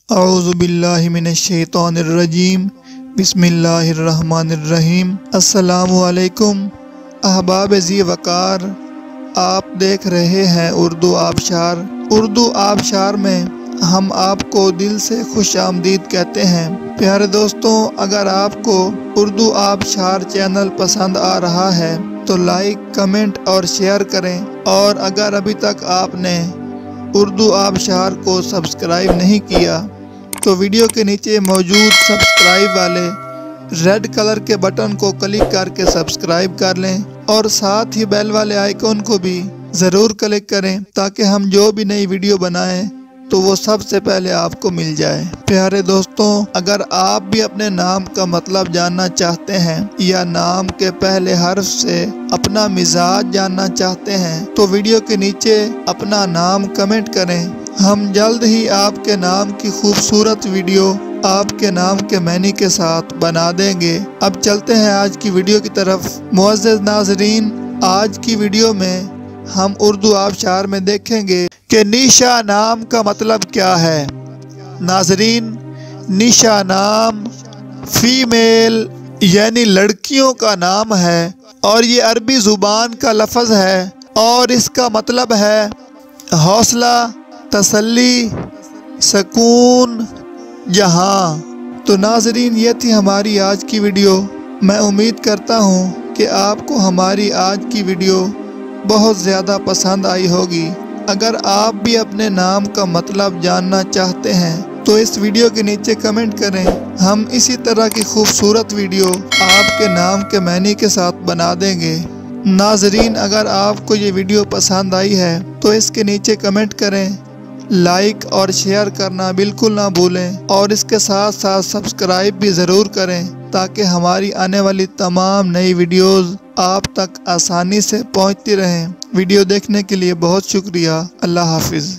اعوذ باللہ من الشیطان الرجیم بسم اللہ الرحمن الرحیم۔ السلام علیکم احباب ذی وقار، آپ دیکھ رہے ہیں اردو آبشار۔ اردو آبشار میں ہم آپ کو دل سے خوش آمدید کہتے ہیں۔ پیارے دوستوں، اگر آپ کو اردو آبشار چینل پسند آ رہا ہے تو لائک، کمنٹ اور شیئر کریں، اور اگر ابھی تک آپ نے اردو آبشار کو سبسکرائب نہیں کیا تو ویڈیو کے نیچے موجود سبسکرائب والے ریڈ کلر کے بٹن کو کلک کر کے سبسکرائب کر لیں، اور ساتھ ہی بیل والے آئیکن کو بھی ضرور کلک کریں تاکہ ہم جو بھی نئی ویڈیو بنائیں تو وہ سب سے پہلے آپ کو مل جائے۔ پیارے دوستوں، اگر آپ بھی اپنے نام کا مطلب جاننا چاہتے ہیں یا نام کے پہلے حرف سے اپنا مزاج جاننا چاہتے ہیں تو ویڈیو کے نیچے اپنا نام کمنٹ کریں۔ ہم جلد ہی آپ کے نام کی خوبصورت ویڈیو آپ کے نام کے معنی کے ساتھ بنا دیں گے۔ اب چلتے ہیں آج کی ویڈیو کی طرف۔ معزز ناظرین، آج کی ویڈیو میں ہم اردو آبشار میں دیکھیں گے کہ نیشا نام کا مطلب کیا ہے۔ ناظرین، نیشا نام فیمیل یعنی لڑکیوں کا نام ہے، اور یہ عربی زبان کا لفظ ہے، اور اس کا مطلب ہے حوصلہ، تسلی، سکون، جہاں۔ تو ناظرین، یہ تھی ہماری آج کی ویڈیو۔ میں امید کرتا ہوں کہ آپ کو ہماری آج کی ویڈیو بہت زیادہ پسند آئی ہوگی۔ اگر آپ بھی اپنے نام کا مطلب جاننا چاہتے ہیں تو اس ویڈیو کے نیچے کمنٹ کریں۔ ہم اسی طرح کی خوبصورت ویڈیو آپ کے نام کے معنی کے ساتھ بنا دیں گے۔ ناظرین، اگر آپ کو یہ ویڈیو پسند آئی ہے تو اس کے نیچے کمنٹ کریں، لائک اور شیئر کرنا بالکل نہ بھولیں، اور اس کے ساتھ ساتھ سبسکرائب بھی ضرور کریں تاکہ ہماری آنے والی تمام نئی ویڈیوز آپ تک آسانی سے پہنچتی رہیں۔ ویڈیو دیکھنے کے لیے بہت شکریہ۔ اللہ حافظ۔